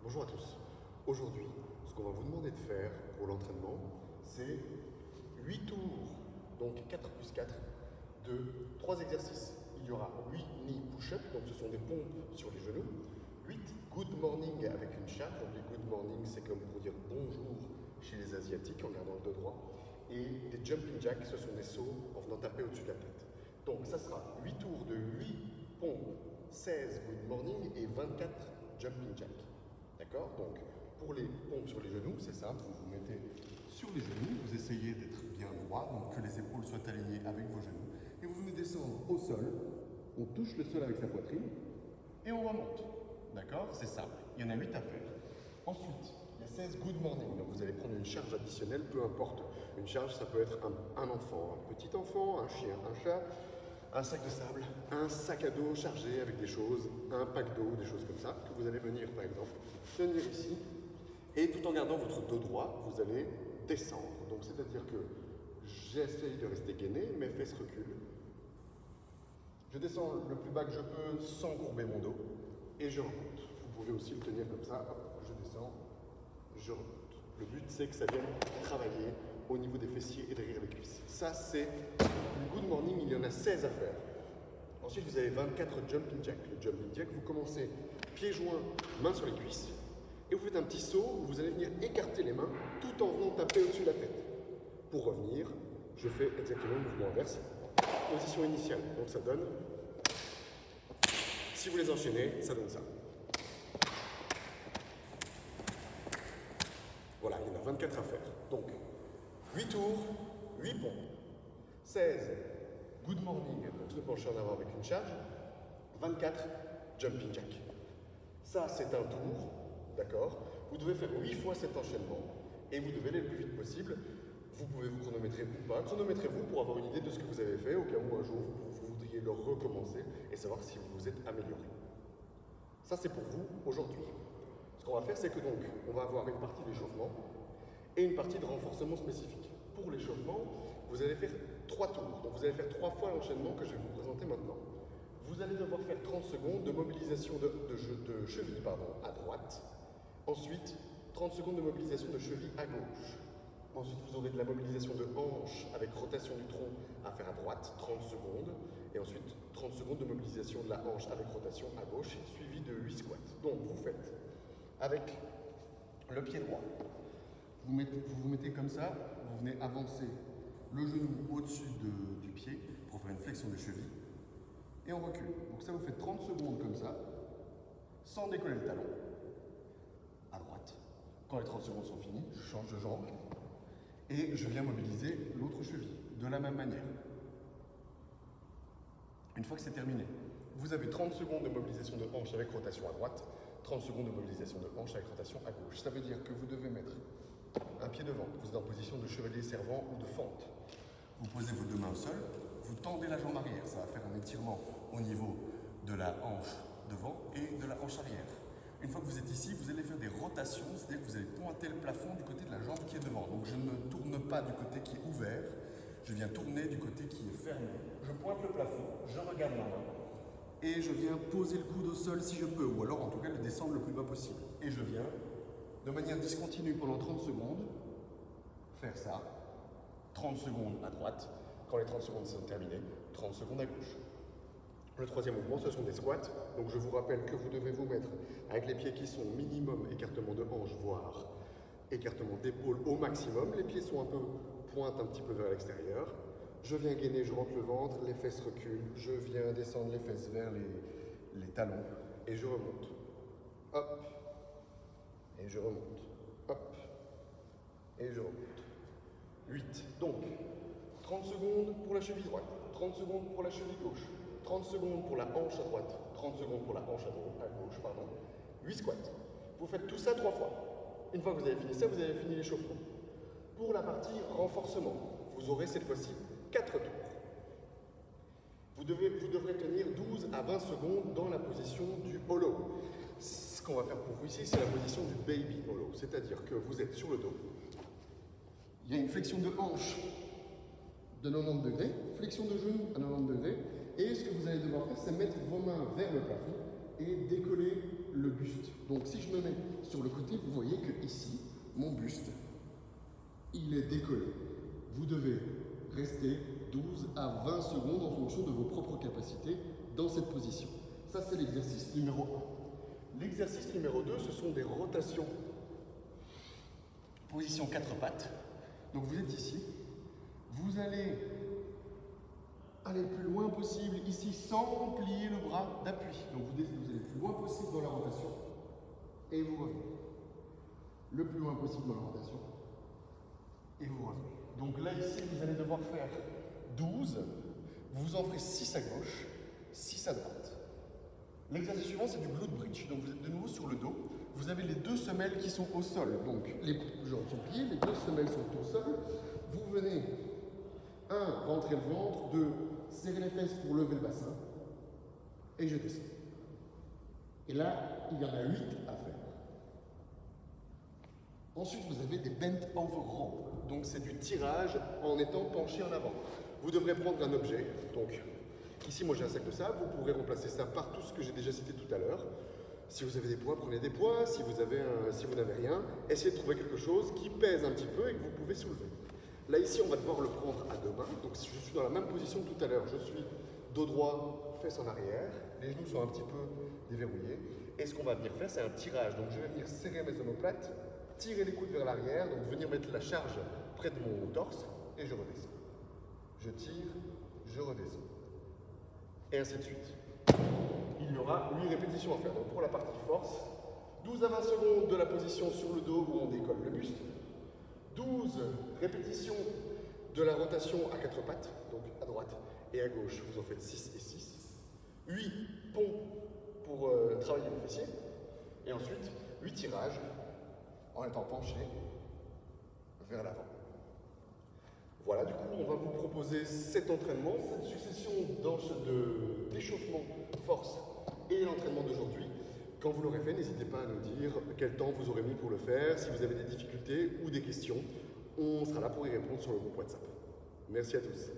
Bonjour à tous. Aujourd'hui, ce qu'on va vous demander de faire pour l'entraînement, c'est 8 tours, donc 4 plus 4, de 3 exercices. Il y aura 8 knee push-up, donc ce sont des pompes sur les genoux. 8 good morning avec une charge, donc les good morning c'est comme pour dire bonjour chez les Asiatiques en gardant le dos droit. Et des jumping jacks, ce sont des sauts en venant taper au-dessus de la tête. Donc ça sera 8 tours de 8 pompes, 16 good morning et 24 jumping jacks. D'accord? Donc, pour les pompes sur les genoux, c'est simple, vous vous mettez sur les genoux, vous essayez d'être bien droit, donc que les épaules soient alignées avec vos genoux, et vous venez descendre au sol, on touche le sol avec sa poitrine, et on remonte. D'accord? C'est simple, il y en a 8 à faire. Ensuite, il y a 16 good morning, donc vous allez prendre une charge additionnelle, peu importe. Une charge, ça peut être un enfant, un petit enfant, un chien, un chat, un sac de sable, un sac à dos chargé avec des choses, un pack d'eau, des choses comme ça, que vous allez venir par exemple tenir ici, et tout en gardant votre dos droit, vous allez descendre. Donc c'est-à-dire que j'essaye de rester gainé, mes fesses reculent, je descends le plus bas que je peux sans courber mon dos, et je remonte. Vous pouvez aussi le tenir comme ça, hop, je descends, je remonte. Le but c'est que ça vienne travailler au niveau des fessiers et derrière les cuisses. Ça, c'est le good morning, il y en a 16 à faire. Ensuite, vous avez 24 jumping jacks. Le jumping jack, vous commencez pieds joints, mains sur les cuisses, et vous faites un petit saut où vous allez venir écarter les mains tout en venant taper au-dessus de la tête. Pour revenir, je fais exactement le mouvement inverse. Position initiale, donc ça donne. Si vous les enchaînez, ça donne ça. Voilà, il y en a 24 à faire. Donc, 8 tours, 8 pompes, 16 good morning, donc se pencher en avant avec une charge, 24 jumping jack. Ça, c'est un tour, d'accord? Vous devez faire 8 fois cet enchaînement et vous devez aller le plus vite possible. Vous pouvez vous chronométrer ou pas. Chronométrez-vous pour avoir une idée de ce que vous avez fait au cas où un jour vous voudriez le recommencer et savoir si vous vous êtes amélioré. Ça, c'est pour vous aujourd'hui. Ce qu'on va faire, c'est que donc, on va avoir une partie d'échauffement et une partie de renforcement spécifique. Pour l'échauffement, vous allez faire 3 tours. Donc vous allez faire 3 fois l'enchaînement que je vais vous présenter maintenant. Vous allez devoir faire 30 secondes de mobilisation de cheville à droite. Ensuite, 30 secondes de mobilisation de cheville à gauche. Ensuite, vous aurez de la mobilisation de hanche avec rotation du tronc à faire à droite, 30 secondes. Et ensuite, 30 secondes de mobilisation de la hanche avec rotation à gauche, suivi de 8 squats. Donc vous faites avec le pied droit. Vous vous mettez comme ça, vous venez avancer le genou au-dessus du pied pour faire une flexion de cheville et on recule. Donc ça vous fait 30 secondes comme ça, sans décoller le talon, à droite. Quand les 30 secondes sont finies, je change de jambe et je viens mobiliser l'autre cheville de la même manière. Une fois que c'est terminé, vous avez 30 secondes de mobilisation de hanche avec rotation à droite, 30 secondes de mobilisation de hanche avec rotation à gauche. Ça veut dire que vous devez mettre un pied devant, vous êtes en position de chevalier servant ou de fente. Vous posez vos 2 mains au sol, vous tendez la jambe arrière, ça va faire un étirement au niveau de la hanche devant et de la hanche arrière. Une fois que vous êtes ici, vous allez faire des rotations, c'est-à-dire que vous allez pointer le plafond du côté de la jambe qui est devant. Donc je ne tourne pas du côté qui est ouvert, je viens tourner du côté qui est fermé. Je pointe le plafond, je regarde ma main et je viens poser le coude au sol si je peux, ou alors en tout cas le descendre le plus bas possible. Et je viens, de manière discontinue pendant 30 secondes, faire ça. 30 secondes à droite, quand les 30 secondes sont terminées, 30 secondes à gauche. Le troisième mouvement, ce sont des squats. Donc je vous rappelle que vous devez vous mettre avec les pieds qui sont minimum écartement de hanche, voire écartement d'épaule au maximum. Les pieds sont pointent un petit peu vers l'extérieur. Je viens gainer, je rentre le ventre, les fesses reculent. Je viens descendre les fesses vers les talons et je remonte. Hop. Et je remonte. Hop. Et je remonte. 8. Donc, 30 secondes pour la cheville droite, 30 secondes pour la cheville gauche, 30 secondes pour la hanche à droite, 30 secondes pour la hanche à gauche, 8 squats. Vous faites tout ça 3 fois. Une fois que vous avez fini ça, vous avez fini l'échauffement. Pour la partie renforcement, vous aurez cette fois-ci 4 tours. Vous devrez tenir 12 à 20 secondes dans la position du hollow. Ce qu'on va faire pour vous ici, c'est la position du baby hollow, c'est-à-dire que vous êtes sur le dos. Il y a une flexion de hanche de 90 degrés, flexion de genou à 90 degrés, et ce que vous allez devoir faire, c'est mettre vos mains vers le plafond et décoller le buste. Donc si je me mets sur le côté, vous voyez que ici, mon buste, il est décollé. Vous devez rester 12 à 20 secondes en fonction de vos propres capacités dans cette position. Ça, c'est l'exercice numéro 1. L'exercice numéro 2, ce sont des rotations. Position 4 pattes. Donc vous êtes ici. Vous allez aller le plus loin possible ici sans plier le bras d'appui. Donc vous allez le plus loin possible dans la rotation et vous revenez. Le plus loin possible dans la rotation et vous revenez. Donc là ici vous allez devoir faire 12, vous en ferez 6 à gauche, 6 à droite. L'exercice suivant c'est du glute bridge. Donc vous êtes de nouveau sur le dos. Vous avez les deux semelles qui sont au sol. Donc les jambes sont pliées, les deux semelles sont au sol. Vous venez, rentrer le ventre, 2, serrer les fesses pour lever le bassin, et je descends. Et là, il y en a 8 à faire. Ensuite, vous avez des bent over row. Donc c'est du tirage en étant penché en avant. Vous devrez prendre un objet. Donc ici, moi j'ai un sac de sable. Vous pourrez remplacer ça par tout ce que j'ai déjà cité tout à l'heure. Si vous avez des poids, prenez des poids. Si vous n'avez rien, essayez de trouver quelque chose qui pèse un petit peu et que vous pouvez soulever. Là, ici, on va devoir le prendre à deux mains. Donc, si je suis dans la même position que tout à l'heure, je suis dos droit, fesses en arrière. Les genoux sont un petit peu déverrouillés. Et ce qu'on va venir faire, c'est un tirage. Donc, je vais venir serrer mes omoplates, tirer les coudes vers l'arrière, donc venir mettre la charge près de mon torse, et je redescends. Je tire, je redescends. Et ainsi de suite. Il y aura 8 répétitions à faire. Donc, pour la partie force, 12 à 20 secondes de la position sur le dos où on décolle le buste. 12 répétitions de la rotation à 4 pattes, donc à droite et à gauche, vous en faites 6 et 6. 8 ponts pour travailler les fessiers. Et ensuite, 8 tirages en étant penché vers l'avant. Voilà, du coup, on va vous proposer cet entraînement, cette succession d'échauffement, force et l'entraînement d'aujourd'hui. Quand vous l'aurez fait, n'hésitez pas à nous dire quel temps vous aurez mis pour le faire, si vous avez des difficultés ou des questions. On sera là pour y répondre sur le groupe WhatsApp. Merci à tous.